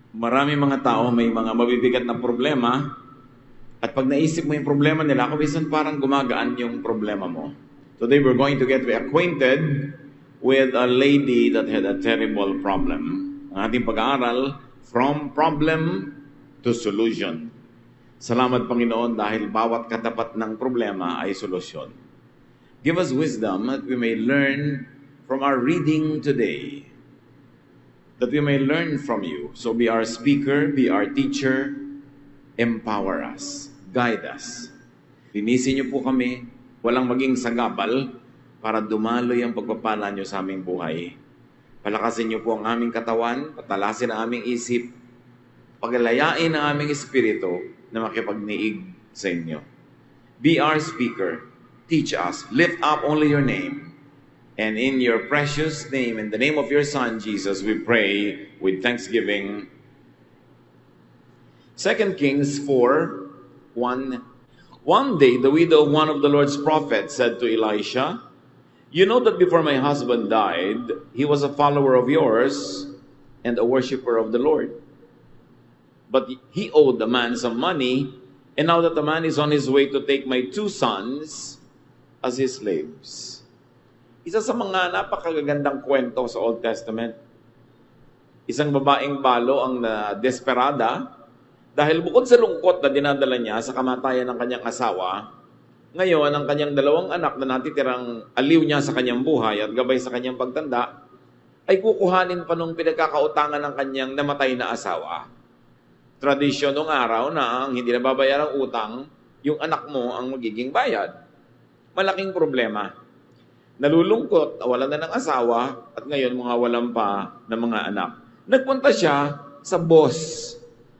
Marami mga tao may mga mabibigat na problema at pag naisip mo yung problema nila, kawisan parang gumagaan yung problema mo. Today we're going to get acquainted with a lady that had a terrible problem. Ang ating pag-aaral, from problem to solution. Salamat Panginoon dahil bawat katapat ng problema ay solusyon. Give us wisdom that we may learn from our reading today. That we may learn from you. So be our speaker, be our teacher, empower us, guide us. Linisin niyo po kami, walang maging sagabal para dumaloy ang pagpapala niyo sa aming buhay. Palakasin niyo po ang aming katawan, patalasin ang aming isip, paglayain ang aming espiritu na makipagniig sa inyo. Be our speaker, teach us, lift up only your name. And in your precious name, in the name of your Son, Jesus, we pray with thanksgiving. 2 Kings 4:1. One day, the widow of one of the Lord's prophets said to Elisha, "You know that before my husband died, he was a follower of yours and a worshiper of the Lord. But he owed the man some money, and now that the man is on his way to take my 2 sons as his slaves." Isa sa mga napakagagandang kwento sa Old Testament. Isang babaeng balo ang desperada dahil bukod sa lungkot na dinadala niya sa kamatayan ng kanyang asawa, ngayon ang kanyang 2 anak na natitirang aliw niya sa kanyang buhay at gabay sa kanyang pagtanda, ay kukuhanin pa nung pinagkakautangan ng kanyang namatay na asawa. Tradisyon nung araw na ang hindi nababayarang utang, yung anak mo ang magiging bayad. Malaking problema. Nalulungkot, wala na ng asawa, at ngayon mga walang pa ng mga anak. Nagpunta siya sa boss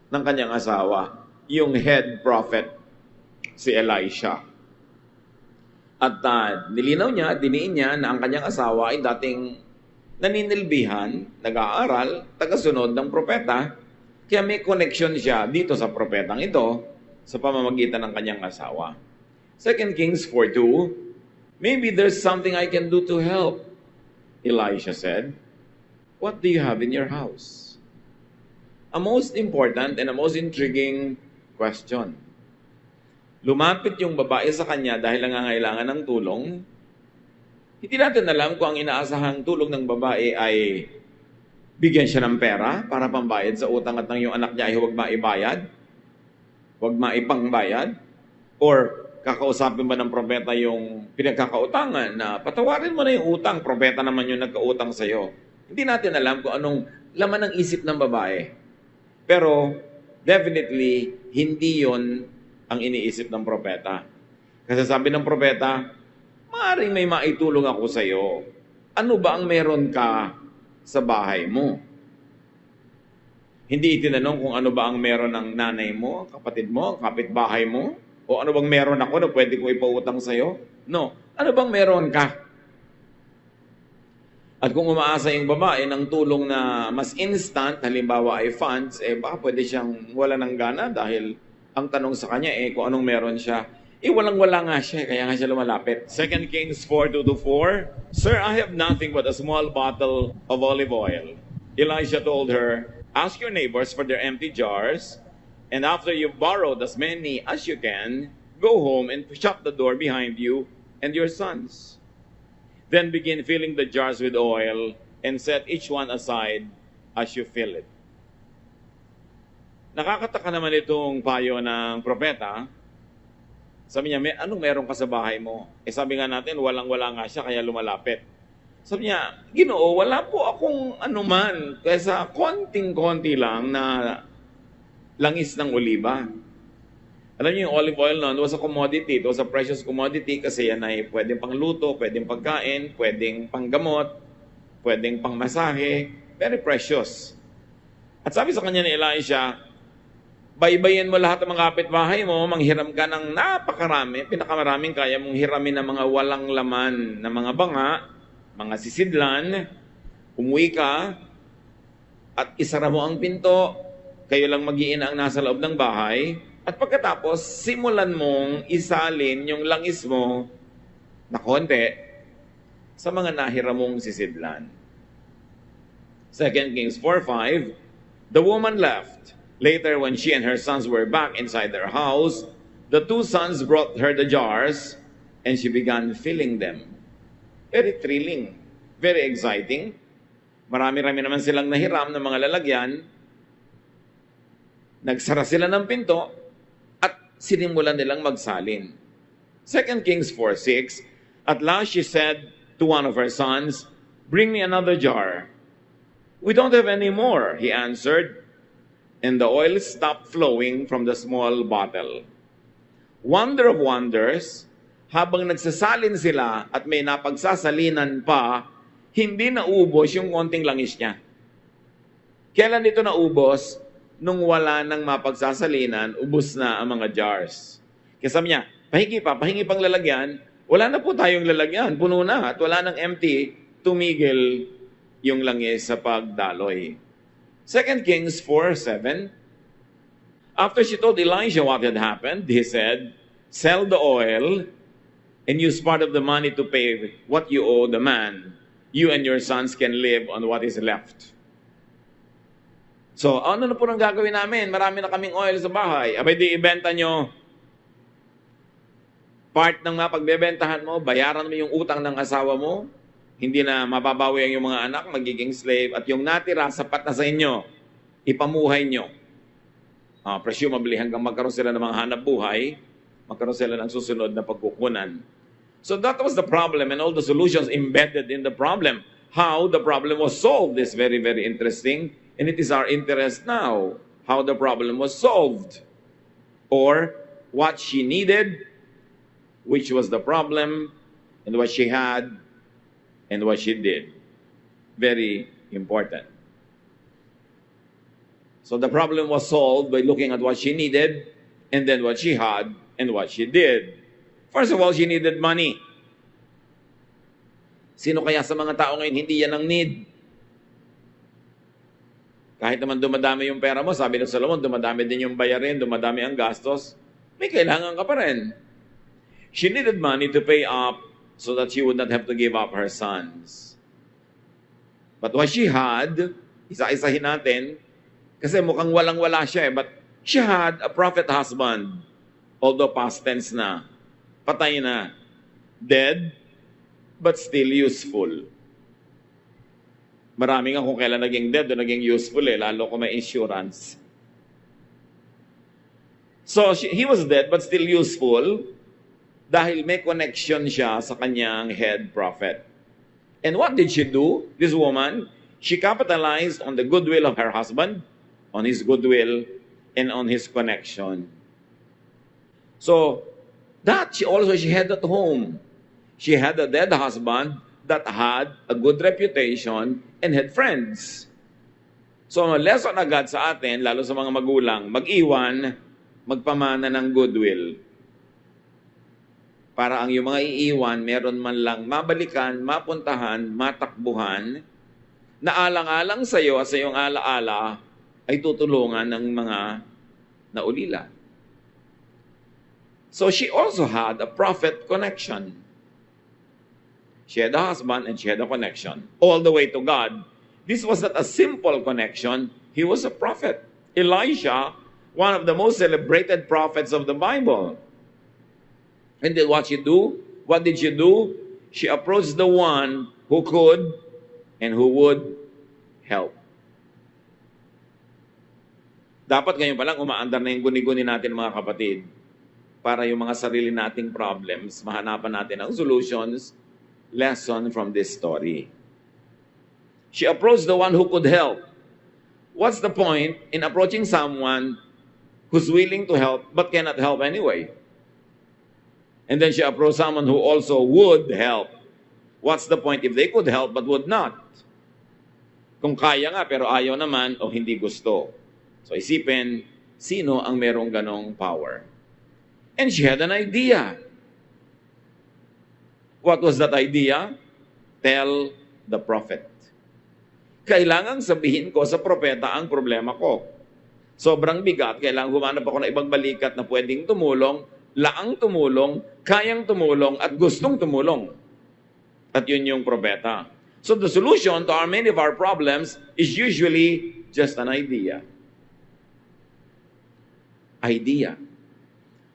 ng kanyang asawa, yung head prophet, si Elisha. At nilinaw niya, diniin niya na ang kanyang asawa ay dating naninilbihan, nag-aaral, tagasunod ng propeta, kaya may connection siya dito sa propetang ito sa pamamagitan ng kanyang asawa. 2 Kings 4:2, "Maybe there's something I can do to help," Elisha said. "What do you have in your house?" A most important and a most intriguing question. Lumapit yung babae sa kanya dahil nangangailangan ng tulong. Hindi natin alam kung ang inaasahang tulong ng babae ay bigyan siya ng pera para pambayad sa utang at ng yung anak niya ay huwag maibayad, huwag maipangbayad, or kakausapin ba ng propeta yung pinagkakautangan na patawarin mo na yung utang, propeta naman yung nagkautang sa'yo. Hindi natin alam kung anong laman ng isip ng babae. Pero definitely, hindi yon ang iniisip ng propeta. Kasi sabi ng propeta, "Maaaring may maitulong ako sa'yo. Ano ba ang meron ka sa bahay mo?" Hindi itinanong kung ano ba ang meron ng nanay mo, kapatid mo, kapitbahay mo, o ano bang meron ako na pwede kong ipautang sa'yo? No. Ano bang meron ka? At kung umaasa yung babae ng tulong na mas instant, halimbawa ay funds, baka pwede siyang wala ng gana dahil ang tanong sa kanya kung anong meron siya. Walang-wala nga siya, kaya nga siya lumalapit. 2 Kings 4:2-4, "Sir, I have nothing but a small bottle of olive oil." Elisha told her, "Ask your neighbors for their empty jars, and after you've borrowed as many as you can, go home and shut the door behind you and your sons. Then begin filling the jars with oil and set each one aside as you fill it." Nakakataka naman itong payo ng propeta. Sabi niya, anong meron ka sa bahay mo? Sabi nga natin, walang-wala nga siya kaya lumalapit. Sabi niya, "Ginoo, wala po akong anuman kaysa konting-konti lang na langis ng oliba." Alam niyo yung olive oil noon was a commodity. It was a precious commodity kasi yan ay pwedeng pangluto, pwedeng pagkain, pwedeng panggamot, pwedeng pangmasahe. Very precious. At sabi sa kanya ni Elisha, "Baybayin mo lahat ng mga kapitbahay mo, manghiram ka ng napakarami, pinakamaraming kaya mong hiramin ng mga walang laman na mga banga, mga sisidlan, umuwi ka, at isara mo ang pinto, kayo lang mag-iina ang nasa loob ng bahay, at pagkatapos, simulan mong isalin yung langis mo na konti sa mga nahiram mong sisidlan." 2 Kings 4:5, The woman left. Later, when she and her sons were back inside their house, the two sons brought her the jars, and she began filling them. Very thrilling, very exciting. Marami-rami naman silang nahiram ng mga lalagyan. Nagsara sila ng pinto at sinimulan nilang magsalin. 2 Kings 4:6, at last she said to one of her sons, "Bring me another jar." "We don't have any more," he answered, and the oil stopped flowing from the small bottle. Wonder of wonders, habang nagsasalin sila at may napagsasalinan pa, hindi naubos yung konting langis niya. Kailan ito naubos? Nung wala nang mapagsasalinan, ubos na ang mga jars. Kaya sabi niya, pahingi pang lalagyan, wala na po tayong lalagyan, puno na, at wala nang empty, tumigil yung langis sa pagdaloy. 2 Kings 4:7. After she told Elijah what had happened, he said, "Sell the oil and use part of the money to pay what you owe the man. You and your sons can live on what is left." So, ano na po nang gagawin namin? Marami na kaming oil sa bahay. Abay di ibenta nyo. Part ng mapagbebentahan mo, bayaran mo yung utang ng asawa mo, hindi na mababawi ang yung mga anak, magiging slave, at yung natira, sapat na sa inyo, ipamuhay nyo. Presumably, hanggang magkaroon sila ng mga hanap buhay, magkaroon sila ng susunod na pagkukunan. So that was the problem, and all the solutions embedded in the problem. How the problem was solved is very, very interesting, and it is our interest now, how the problem was solved, or what she needed, which was the problem, and what she had, and what she did. Very important. So the problem was solved by looking at what she needed, and then what she had, and what she did. First of all, she needed money. Sino kaya sa mga tao ngayon hindi yan ang need? Kahit naman dumadami yung pera mo, sabi ng Solomon, dumadami din yung bayarin, dumadami ang gastos, may kailangan ka pa rin. She needed money to pay up so that she would not have to give up her sons. But what she had, isa-isahin natin, kasi mukhang walang-wala siya but she had a prophet husband, although past tense na, patay na, dead, but still useful. Marami nga kung kailan naging dead o naging useful lalo kung may insurance. So, he was dead but still useful dahil may connection siya sa kanyang head prophet. And what did she do, this woman? She capitalized on the goodwill of her husband, on his goodwill, and on his connection. So, that she had at home. She had a dead husband that had a good reputation and had friends. So, lesson agad sa atin, lalo sa mga magulang, mag-iwan, magpamana ng goodwill. Para ang yung mga iiwan, meron man lang mabalikan, mapuntahan, matakbuhan, na alang-alang sa iyo at sa iyong alaala ay tutulungan ng mga naulila. So she also had a prophet connection. She had a husband and she had a connection all the way to God. This was not a simple connection. He was a prophet. Elisha, one of the most celebrated prophets of the Bible. And then what she do? What did she do? She approached the one who could and who would help. Dapat ngayon pa lang umaandar na yung guni-guni natin mga kapatid para yung mga sarili nating problems, mahanapan natin ang solutions. Lesson from this story. She approached the one who could help. What's the point in approaching someone who's willing to help but cannot help anyway? And then she approached someone who also would help. What's the point if they could help but would not? Kung kaya nga pero ayaw naman o hindi gusto. So isipin, sino ang merong ganong power? And she had an idea. What was that idea? Tell the prophet. Kailangang sabihin ko sa propeta ang problema ko. Sobrang bigat, kailangan humanap ako ng ibang balikat na pwedeng tumulong, laang tumulong, kayang tumulong, at gustong tumulong. At yun yung propeta. So the solution to many of our problems is usually just an idea. Idea.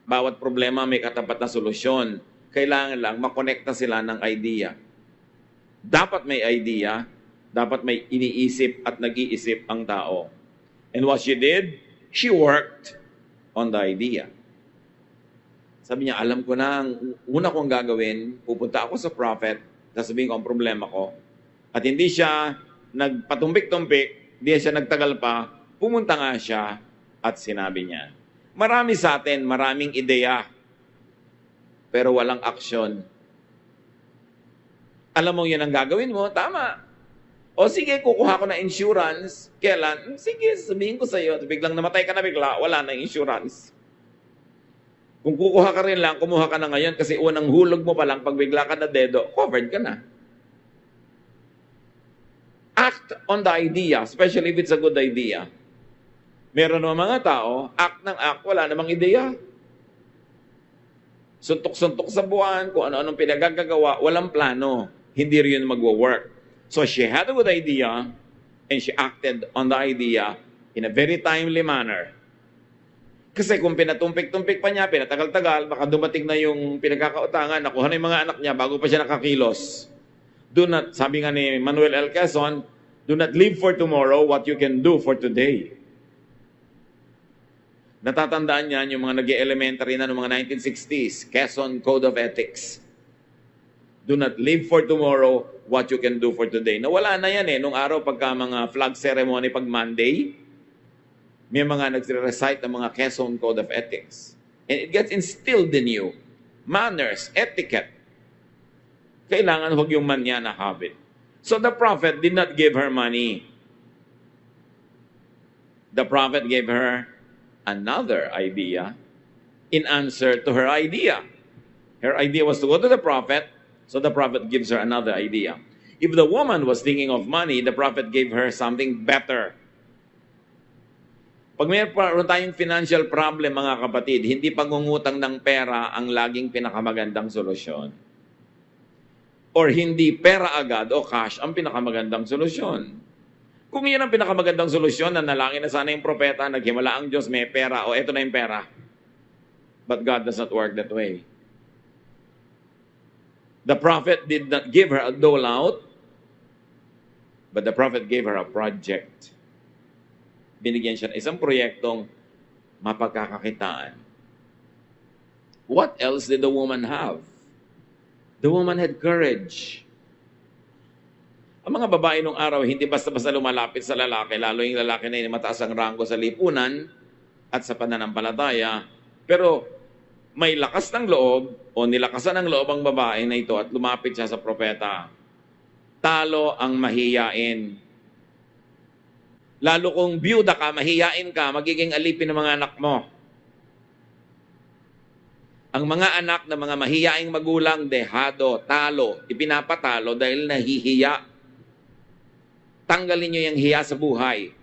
Bawat problema may katapat na solusyon. Kailangan lang makonekta sila ng idea. Dapat may idea, dapat may iniisip at nag-iisip ang tao. And what she did, she worked on the idea. Sabi niya, alam ko na, ang una kong gagawin, pupunta ako sa prophet, sasabihin ko ang problema ko. At hindi siya nagpatumpik-tumpik, hindi siya nagtagal pa, pumunta nga siya at sinabi niya. Marami sa atin, maraming ideya, pero walang aksyon. Alam mo yun ang gagawin mo, tama. O sige, kukuha ko na insurance. Kailan? Sige, sabihin ko sa iyo, biglang namatay ka na bigla, wala na insurance. Kung kukuha ka rin lang, kumuha ka na ngayon kasi unang hulog mo pa lang, pag bigla ka na dedo, covered ka na. Act on the idea, especially if it's a good idea. Meron naman mga tao, act ng act, wala namang ideya. Suntok-suntok sa buwan, kung ano-anong pinagagagawa, walang plano. Hindi rin magwo-work. So she had a good idea, and she acted on the idea in a very timely manner. Kasi kung pinatumpik-tumpik pa niya, pinatagal-tagal, baka dumating na yung pinagkakautangan, nakuha na yung mga anak niya bago pa siya nakakilos. Do not, sabi nga ni Manuel L. Quezon, do not live for tomorrow what you can do for today. Natatandaan niyan yung mga nag-elementary na noong mga 1960s, Quezon Code of Ethics. Do not live for tomorrow what you can do for today. Nawala na yan nung araw pagka mga flag ceremony pag Monday, may mga nagre-recite ng mga Quezon Code of Ethics. And it gets instilled in you. Manners, etiquette. Kailangan huwag yung manya na habit. So the prophet did not give her money. The prophet gave her another idea in answer to her idea. Her idea was to go to the prophet, so the prophet gives her another idea. If the woman was thinking of money, the prophet gave her something better. Pag mayroon tayong financial problem, mga kapatid, hindi pangungutang ng pera ang laging pinakamagandang solusyon. Or hindi pera agad o cash ang pinakamagandang solusyon. Kung yan ang pinakamagandang solusyon, nanalangin na sana yung propeta, naghimala ang Diyos, may pera, o eto na yung pera. But God does not work that way. The prophet did not give her a dole out, but the prophet gave her a project. Binigyan siya ng isang proyektong mapagkakakitaan. What else did the woman have? The woman had courage. Ang mga babae nung araw, hindi basta-basta lumalapit sa lalaki, lalo yung lalaki na yung mataas ang ranggo sa lipunan at sa pananampalataya. Pero may lakas ng loob o nilakasan ng loob ang babae na ito at lumapit siya sa propeta. Talo ang mahiyain. Lalo kung byuda ka, mahiyain ka, magiging alipin ng mga anak mo. Ang mga anak ng mga mahiyaing magulang, dehado, talo, ipinapatalo dahil nahihiya. Tanggalin nyo yung hiya sa buhay.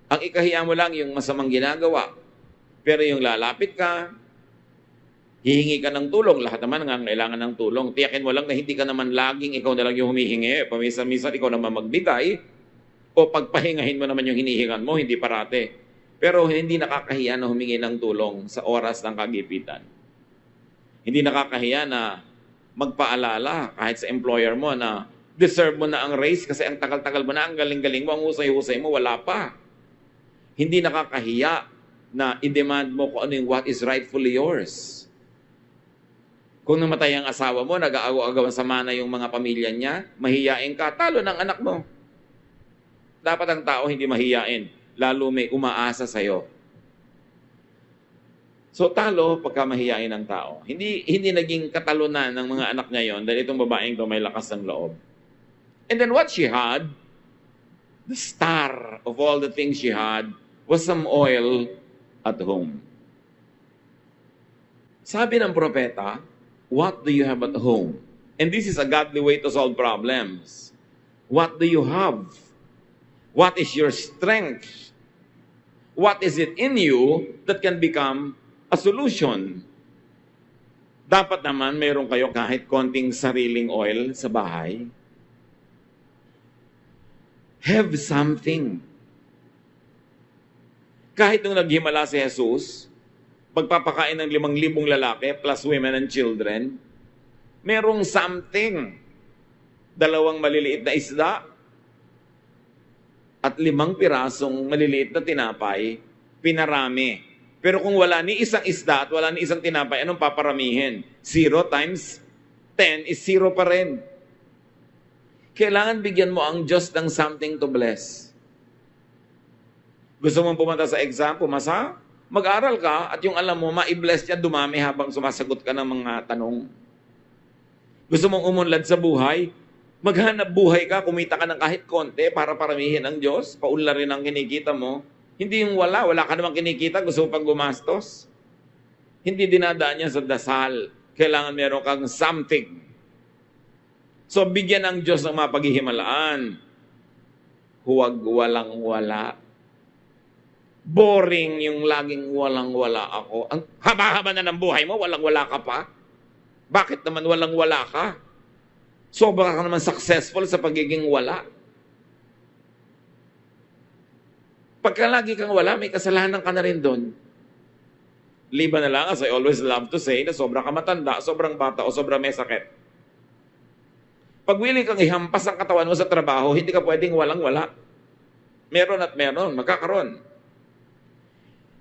Ang ikahiya mo lang yung masamang ginagawa. Pero yung lalapit ka, hihingi ka ng tulong. Lahat naman nga kailangan ng tulong. Tiyakin mo lang na hindi ka naman laging ikaw na lang yung humihingi. Pamisa-misa ikaw naman magbigay. O pagpahingahin mo naman yung hinihingan mo, hindi parate. Pero hindi nakakahiya na humingi ng tulong sa oras ng kagipitan. Hindi nakakahiya na magpaalala kahit sa employer mo na deserve mo na ang raise kasi ang tagal-tagal mo na, ang galing-galing mo, ang husay-husay mo, wala pa. Hindi nakakahiya na i-demand mo kung ano yung what is rightfully yours. Kung namatay ang asawa mo, nag-aagaw-agawan sa mana yung mga pamilya niya, mahiyain ka, talo ng anak mo. Dapat ang tao hindi mahiyain, lalo may umaasa sa'yo. So talo pagka mahiyain ang tao. Hindi naging katalunan ng mga anak niya yon dahil itong babaeng ito may lakas ng loob. And then what she had, the star of all the things she had, was some oil at home. Sabi ng propeta, what do you have at home? And this is a godly way to solve problems. What do you have? What is your strength? What is it in you that can become a solution? Dapat naman mayroon kayo kahit konting sariling oil sa bahay. Have something. Kahit nung naghimala si Jesus, pagpapakain ng 5,000 lalaki plus women and children, merong something, 2 maliliit na isda at 5 pirasong maliliit na tinapay, pinarami. Pero kung wala ni isang isda at wala ni isang tinapay, anong paparamihin? 0 times 10 is 0 pa rin. Kailangan bigyan mo ang Diyos ng something to bless. Gusto mong pumunta sa exam, pumasa? Mag-aral ka at yung alam mo, ma-bless niya, dumami habang sumasagot ka ng mga tanong. Gusto mong umunlad sa buhay? Maghanap buhay ka, kumita ka ng kahit konti para paramihin ang Diyos, paunlarin ang kinikita mo. Hindi yung wala ka namang kinikita, gusto mo pang gumastos. Hindi dinadaan niya sa dasal. Kailangan meron kang something. So, bigyan ng Diyos ng mapaghihimalaan. Huwag walang-wala. Boring yung laging walang-wala ako. Ang haba-haba na ng buhay mo, walang-wala ka pa. Bakit naman walang-wala ka? Sobra ka naman successful sa pagiging wala. Pagka lagi kang wala, may kasalanan ka na rin doon. Liban na lang, as I always love to say, na sobra ka matanda, sobrang bata, o sobra may sakit. Pag willing kang ihampas ang katawan mo sa trabaho, hindi ka pwedeng walang-wala. Meron at meron, magkakaroon.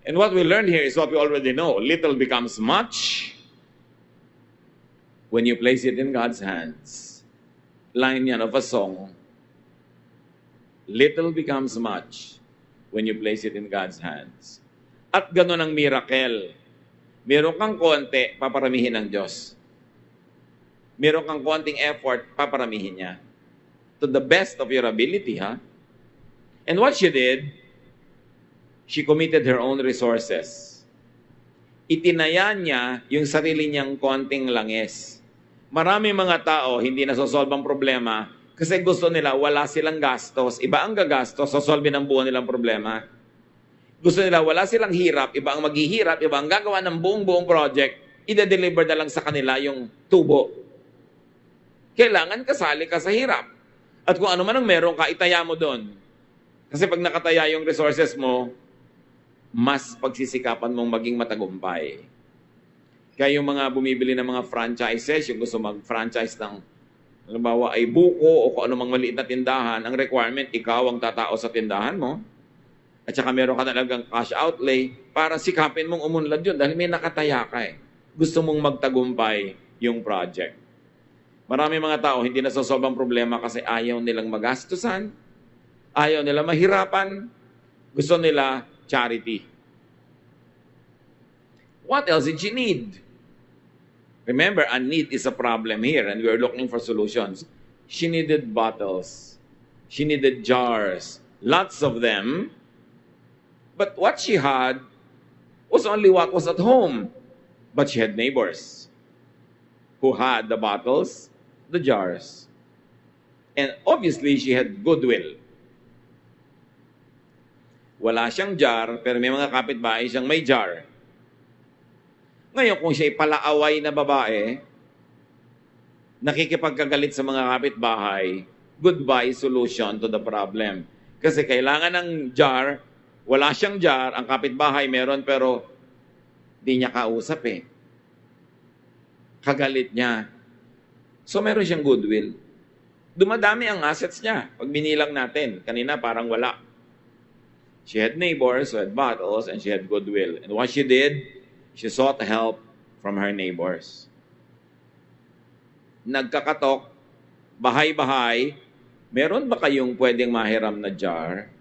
And what we learned here is what we already know. Little becomes much when you place it in God's hands. Line yan of a song. Little becomes much when you place it in God's hands. At ganun ang miracle. Meron kang konti, paparamihin ng Diyos. Meron kang konting effort, paparamihin niya. To the best of your ability, ha? And what she did, she committed her own resources. Itinaya niya yung sarili niyang konting langis. Marami mga tao hindi nasosolve ang problema kasi gusto nila wala silang gastos. Iba ang gagastos, sosolve ng buo nilang problema. Gusto nila wala silang hirap, iba ang maghihirap, iba ang gagawa ng buong project. Ida-deliver na lang sa kanila yung tubo. Kailangan kasali ka sa hirap. At kung ano man ang meron ka, itaya mo doon. Kasi pag nakataya yung resources mo, mas pagsisikapan mong maging matagumpay. Kaya yung mga bumibili ng mga franchises, yung gusto mag-franchise ng, halimbawa ay buko o kung anumang maliit na tindahan, ang requirement, ikaw ang tatao sa tindahan mo. At saka meron ka talagang cash outlay para sikapin mong umunlad yun dahil may nakataya ka eh. Gusto mong magtagumpay yung project. Marami mga tao hindi nasosolve ang problema kasi ayaw nilang magastusan, ayaw nila mahirapan, gusto nila charity. What else did she need? Remember, a need is a problem here and we are looking for solutions. She needed bottles. She needed jars. Lots of them. But what she had was only what was at home. But she had neighbors who had the bottles, the jars. And obviously, she had goodwill. Wala siyang jar, pero may mga kapitbahay siyang may jar. Ngayon, kung siya'y palaaway na babae, nakikipagkagalit sa mga kapitbahay, goodbye solution to the problem. Kasi kailangan ng jar, wala siyang jar, ang kapitbahay meron, pero di niya kausap eh. Kagalit niya. So meron siyang goodwill. Dumadami ang assets niya. Pag binilang natin, kanina parang wala. She had neighbors who had bottles and she had goodwill. And what she did, she sought help from her neighbors. Nagkakatok, bahay-bahay, meron ba kayong pwedeng mahiram na jar?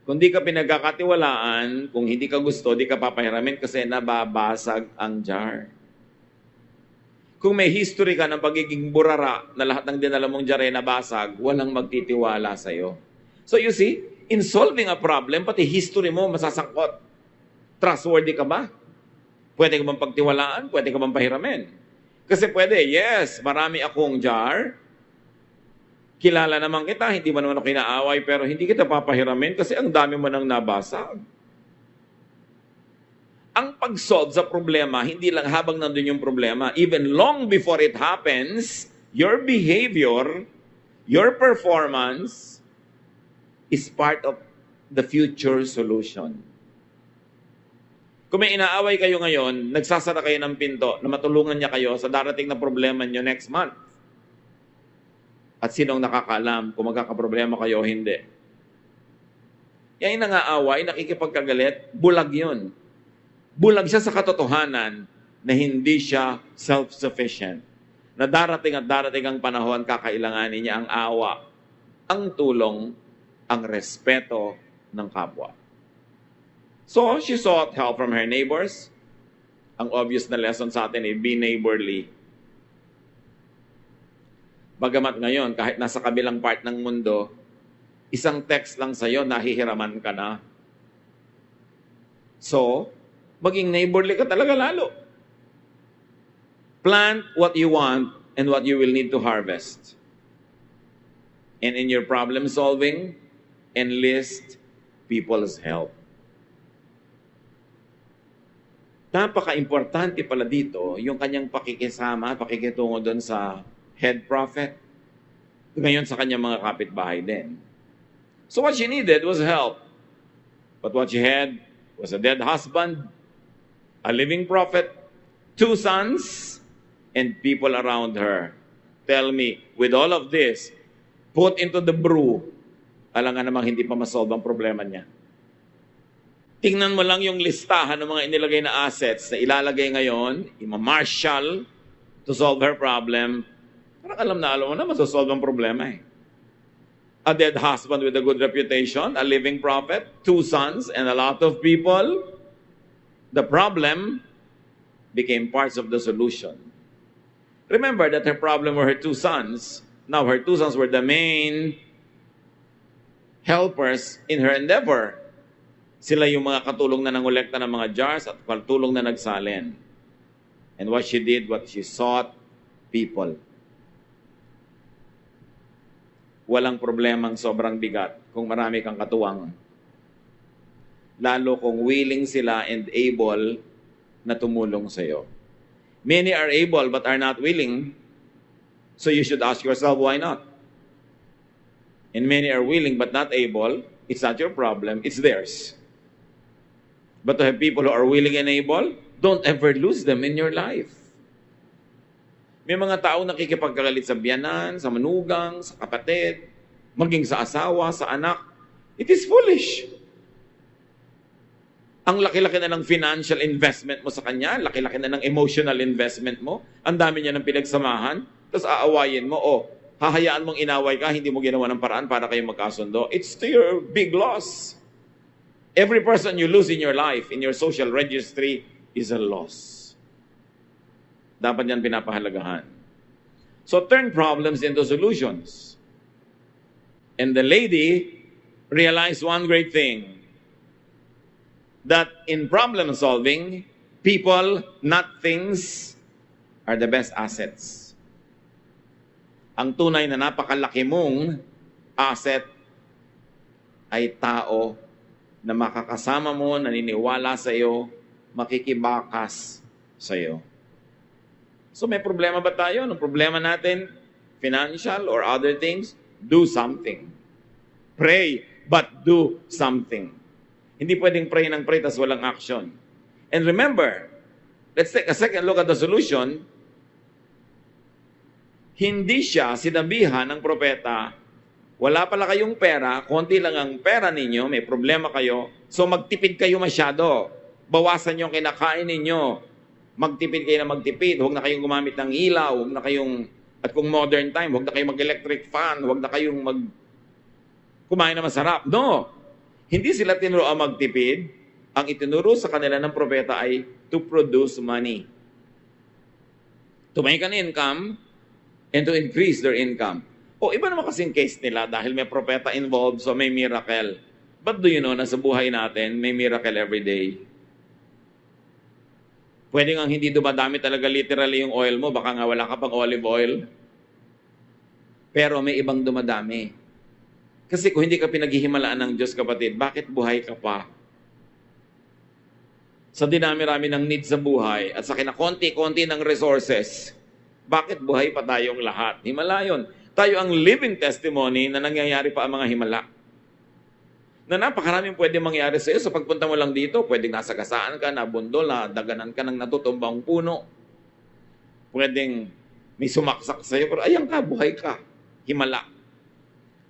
Kung di ka pinagkakatiwalaan, kung hindi ka gusto, di ka papahiramin kasi nababasag ang jar. Kung may history ka ng pagiging burara na lahat ng dinala mong jar ay nabasag, walang magtitiwala sa'yo. So you see, in solving a problem, pati history mo masasangkot. Trustworthy ka ba? Pwede ka bang pagtiwalaan? Pwede ka bang pahiramin? Kasi pwede, yes, marami akong jar. Kilala naman kita, hindi mo naman ako kinaaway, pero hindi kita papahiramin kasi ang dami mo nang nabasag. Ang pag-solve sa problema, hindi lang habang nandun yung problema, even long before it happens, your behavior, your performance, is part of the future solution. Kung may inaaway kayo ngayon, nagsasara kayo ng pinto na matulungan niya kayo sa darating na problema niyo next month. At sinong nakakaalam kung magkakaproblema kayo o hindi? Yan yung nangaaway, nakikipagkagalit, bulag yun. Bulag siya sa katotohanan na hindi siya self-sufficient. Na darating at darating ang panahon, kakailanganin niya ang awa, ang tulong, ang respeto ng kapwa. So, she sought help from her neighbors. Ang obvious na lesson sa atin ay be neighborly. Bagamat ngayon, kahit nasa kabilang part ng mundo, isang text lang sa'yo, nahihiraman ka na. So, maging neighborly ka talaga lalo. Plant what you want and what you will need to harvest. And in your problem solving, enlist people's help. Napaka-importante pala dito yung kanyang pakikisama, pakikitungo doon sa head prophet. Ngayon sa kanyang mga kapitbahay din. So what she needed was help. But what she had was a dead husband, a living prophet, 2 sons, and people around her. Tell me, with all of this, put into the brew, alam nga namang hindi pa masolve ang problema niya. Tingnan mo lang yung listahan ng mga inilagay na assets na ilalagay ngayon, ima-marshal to solve her problem. Parang alam mo na masosolve ang problema eh. A dead husband with a good reputation, a living prophet, 2 sons, and a lot of people. The problem became parts of the solution. Remember that her problem were her 2 sons. Now her 2 sons were the main helpers in her endeavor. Sila yung mga katulong na nangolekta ng mga jars at katulong na nagsalin. And what she did, what she sought, people. Walang problemang sobrang bigat kung marami kang katuwang. Lalo kung willing sila and able na tumulong sa iyo. Many are able but are not willing. So you should ask yourself, why not? And many are willing but not able. It's not your problem, it's theirs. But to have people who are willing and able, don't ever lose them in your life. May mga tao nakikipagkagalit sa biyanan, sa manugang, sa kapatid, maging sa asawa, sa anak. It is foolish. Ang laki-laki na ng financial investment mo sa kanya, laki-laki na ng emotional investment mo, ang dami niya ng pinagsamahan, tapos aawayin mo, hahayaan mong inaway ka, hindi mo ginawa ng paraan para kayo magkasundo. It's to your big loss. Every person you lose in your life, in your social registry, is a loss. Dapat yan pinapahalagahan. So turn problems into solutions. And the lady realized one great thing, that in problem solving, people, not things, are the best assets. Ang tunay na napakalaki mong asset ay tao na makakasama mo, naniniwala sa iyo, makikibakas sa iyo. So may problema ba tayo? Ang problema natin, financial or other things, do something. Pray, but do something. Hindi pwedeng pray ng pray tas walang action. And remember, let's take a second look at the solution. Hindi siya sinabihan ng propeta, wala pala kayong pera, konti lang ang pera ninyo, may problema kayo, so magtipid kayo masyado. Bawasan yung kinakain ninyo. Magtipid kayo na magtipid. Huwag na kayong gumamit ng ilaw. Huwag na kayong, at kung modern time, huwag na kayong mag-electric fan. Huwag na kayong kumain na masarap. No! Hindi sila tinuro ang magtipid. Ang itinuro sa kanila ng propeta ay to produce money. To make an income and to increase their income. Iba naman kasing case nila dahil may propeta involved, so may miracle. But do you know na sa buhay natin, may miracle every day? Pwede nga hindi dumadami talaga literally yung oil mo, baka nga wala ka pang olive oil. Pero may ibang dumadami. Kasi kung hindi ka pinaghihimalaan ng Diyos, kapatid, bakit buhay ka pa? Sa dinami-rami ng needs sa buhay at sa kinakonti-konti ng resources, bakit buhay pa tayong lahat? Himala yun. Tayo ang living testimony na nangyayari pa ang mga himala. Na napakaraming pwede mangyari sa iyo sa pagpunta mo lang dito. Pwedeng nasagasaan ka, nabundol, nadaganan ka ng natutumbang puno. Pwedeng may sumaksak sa iyo, pero ayan ka, buhay ka. Himala.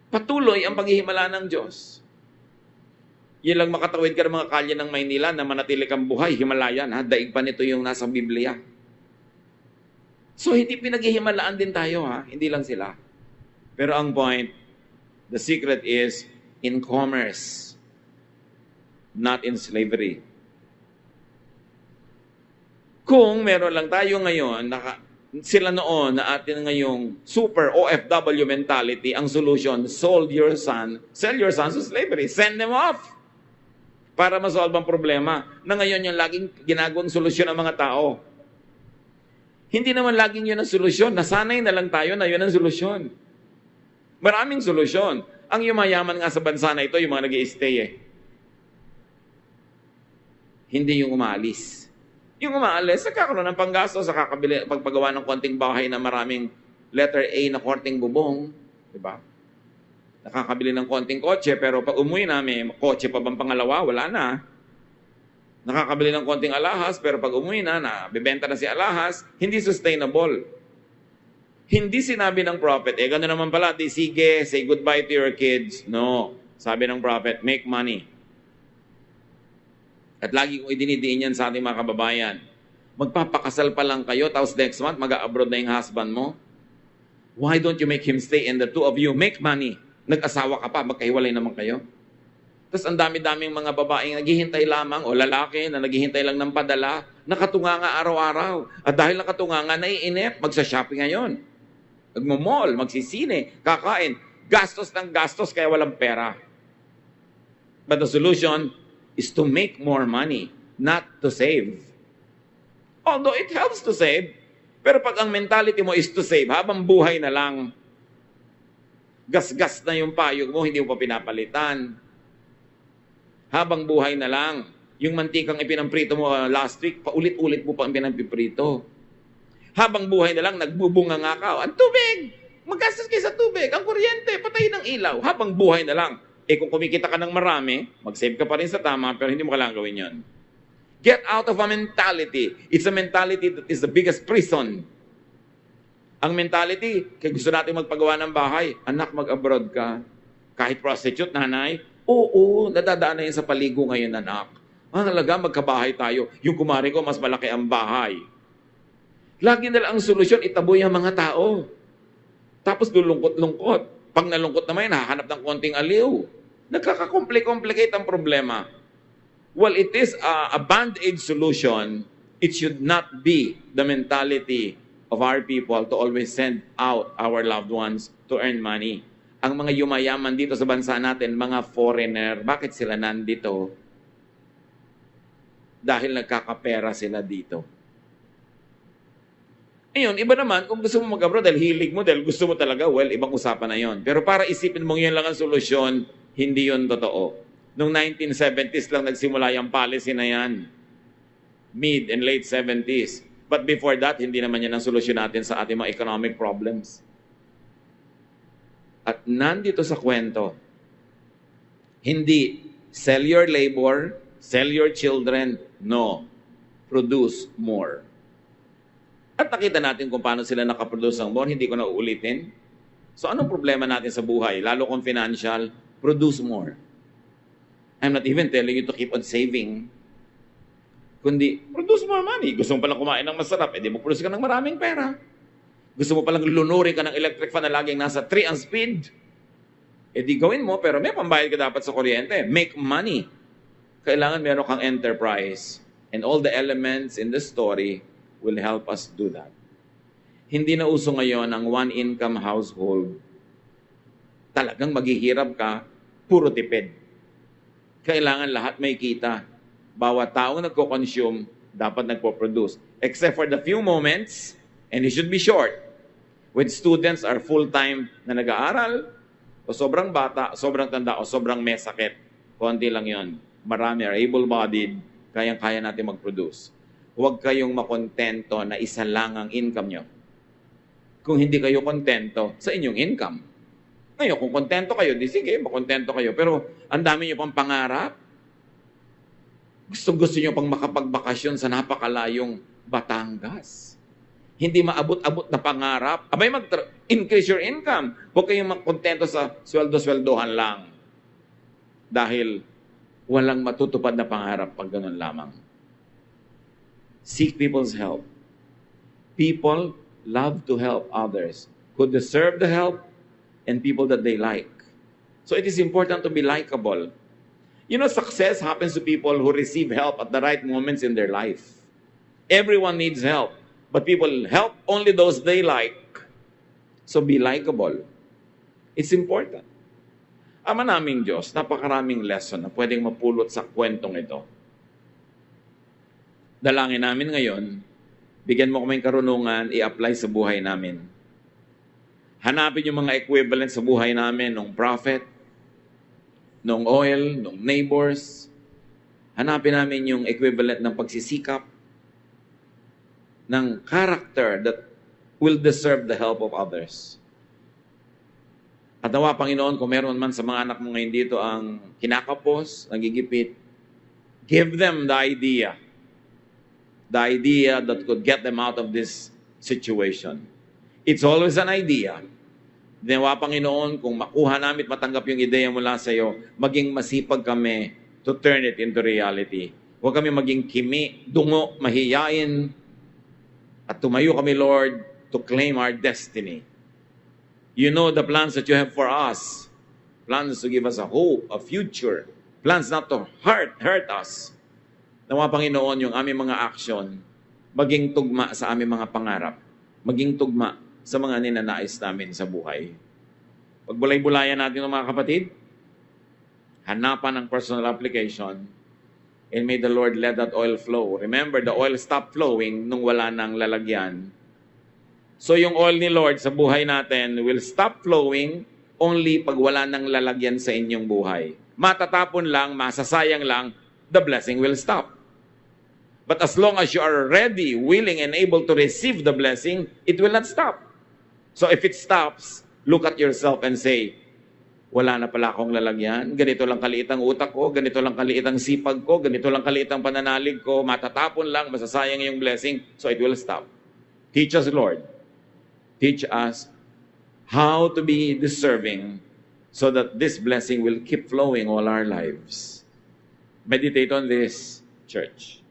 Patuloy ang paghihimala ng Diyos. Yan lang makatawid ka ng mga kalye ng Maynila na manatili kang buhay. Himalayan, ha? Daig pa nito yung nasa Biblia. So, hindi pinaghihimalaan din tayo, ha? Hindi lang sila. Pero ang point, the secret is in commerce, not in slavery. Kung meron lang tayo ngayon, sila noon na atin ngayong super OFW mentality, ang solution, sell your sons to slavery. Send them off. Para masolve ang problema. Na ngayon yung laging ginagawang solusyon ng mga tao. Hindi naman laging yun ang solusyon. Nasanay na lang tayo na yun ang solusyon. Maraming solusyon. Ang yumayaman nga sa bansa na ito, yung mga nag-i-stay Hindi yung umaalis. Yung umaalis, nagkakaroon ng panggasto sa pagpagawa ng konting bahay na maraming letter A na korting bubong. Diba? Nakakabili ng konting kotse, pero pag umuwi na, may kotse pa bang pangalawa? Wala na. Nakakabili ng konting alahas, pero pag umuwi na, bibenta na si alahas, hindi sustainable. Hindi sinabi ng prophet, gano'n naman pala, sige, say goodbye to your kids. No. Sabi ng prophet, make money. At lagi kong idinidiin yan sa ating mga kababayan. Magpapakasal pa lang kayo, tapos next month, mag-a-abroad na yung husband mo. Why don't you make him stay and the two of you make money? Nag-asawa ka pa, magkahiwalay naman kayo. Tapos ang dami-daming mga babaeng naghihintay lamang, o lalaki na naghihintay lang ng padala, nakatunganga araw-araw. At dahil nakatunganga, naiinip, magsa-shopping ngayon. Magmo-mall, magsisine, kakain. Gastos ng gastos, kaya walang pera. But the solution is to make more money, not to save. Although it helps to save, pero pag ang mentality mo is to save, habang buhay na lang, gas-gas na yung payog mo, hindi mo pa pinapalitan. Habang buhay na lang, yung mantikang ipinamprito mo last week, paulit-ulit mo pa ang pinampiprito. Habang buhay na lang, nagbubunga nga ka. Ang tubig! Magastos kayo sa tubig. Ang kuryente, patayin ng ilaw. Habang buhay na lang. Kung kumikita ka ng marami, mag-save ka pa rin sa tama, pero hindi mo kailangan gawin yun. Get out of a mentality. It's a mentality that is the biggest prison. Ang mentality, kaya gusto natin magpagawa ng bahay, anak, mag-abroad ka. Kahit prostitute, nanay, oo, nadadaan na yan sa paligo ngayon, anak. Ang halaga, magkabahay tayo. Yung kumari ko, mas malaki ang bahay. Lagi na lang ang solusyon, itaboy ang mga tao. Tapos lulungkot-lungkot. Pag nalungkot naman, hahanap ng konting aliw. Nagkaka-complicate ang problema. Well, it is a band-aid solution. It should not be the mentality of our people to always send out our loved ones to earn money. Ang mga yumayaman dito sa bansa natin, mga foreigner, bakit sila nandito? Dahil nagkakapera sila dito. Ayun, iba naman, kung gusto mo mag-abroad dahil hilig mo, dahil gusto mo talaga, well, ibang usapan na yon. Pero para isipin mong yun lang ang solusyon, hindi yun totoo. Noong 1970s lang nagsimula yung policy na yan. Mid and late 70s. But before that, hindi naman yan ang solusyon natin sa ating mga economic problems. At nandito sa kwento, hindi sell your labor, sell your children, no. Produce more. At nakita natin kung paano sila nakaproduce ng more, hindi ko na uulitin. So anong problema natin sa buhay? Lalo kung financial, produce more. I'm not even telling you to keep on saving. Kundi, produce more money. Gusto mo palang kumain ng masarap, edi mag-produce ka ng maraming pera. Gusto mo palang lunurin ka ng electric fan na laging nasa 3 ang speed, edi gawin mo, pero may pambayad ka dapat sa kuryente. Make money. Kailangan meron kang enterprise. And all the elements in the story will help us do that. Hindi na uso ngayon ang one-income household. Talagang maghihirap ka, puro tipid. Kailangan lahat may kita. Bawat taong nagko-consume, dapat nagpo-produce. Except for the few moments, and it should be short, when students are full-time na nag-aaral, o sobrang bata, sobrang tanda, o sobrang may sakit. Konti lang yon. Marami are able-bodied, kayang-kaya natin mag-produce. Huwag kayong makontento na isa lang ang income nyo. Kung hindi kayo kontento sa inyong income. Ngayon, kung kontento kayo, di sige, makontento kayo. Pero ang dami nyo pang pangarap. Gusto nyo pang makapagbakasyon sa napakalayong Batangas. Hindi maabot-abot na pangarap. Abay, increase your income. Huwag kayong makontento sa sweldo-sweldohan lang. Dahil walang matutupad na pangarap pag ganun lamang. Seek people's help. People love to help others who deserve the help and people that they like. So it is important to be likable. You know, success happens to people who receive help at the right moments in their life. Everyone needs help, but people help only those they like. So be likable. It's important. Ama naming Diyos, napakaraming lesson na pwedeng mapulot sa kwentong ito. Dalangin namin ngayon, bigyan mo kaming karunungan, i-apply sa buhay namin. Hanapin yung mga equivalent sa buhay namin ng prophet, ng oil, ng neighbors. Hanapin namin yung equivalent ng pagsisikap, ng character that will deserve the help of others. At nawa, Panginoon, kung meron man sa mga anak mo ngayon dito ang kinakapos, nagigipit, give them the idea that could get them out of this situation. It's always an idea. Nawa, Panginoon, kung makuha namin at matanggap yung ideya mula sa iyo, maging masipag kami to turn it into reality. Huwag kami maging kimi, dungo, mahiyain, at tumayo kami, Lord, to claim our destiny. You know the plans that you have for us. Plans to give us a hope, a future. Plans not to hurt us. Nawa, Panginoon, yung aming mga aksyon, maging tugma sa aming mga pangarap. Maging tugma sa mga ninanais namin sa buhay. Pagbulay-bulayan natin ng mga kapatid, hanapan ng personal application, and may the Lord let that oil flow. Remember, the oil stopped flowing nung wala nang lalagyan. So yung oil ni Lord sa buhay natin will stop flowing only pag wala nang lalagyan sa inyong buhay. Matatapon lang, masasayang lang, the blessing will stop. But as long as you are ready, willing, and able to receive the blessing, it will not stop. So if it stops, look at yourself and say, wala na pala akong lalagyan, ganito lang kaliit ang utak ko, ganito lang kaliit ang sipag ko, ganito lang kaliit ang pananalig ko, matatapon lang, masasayang yung blessing, so it will stop. Teach us, Lord. Teach us how to be deserving so that this blessing will keep flowing all our lives. Meditate on this, church.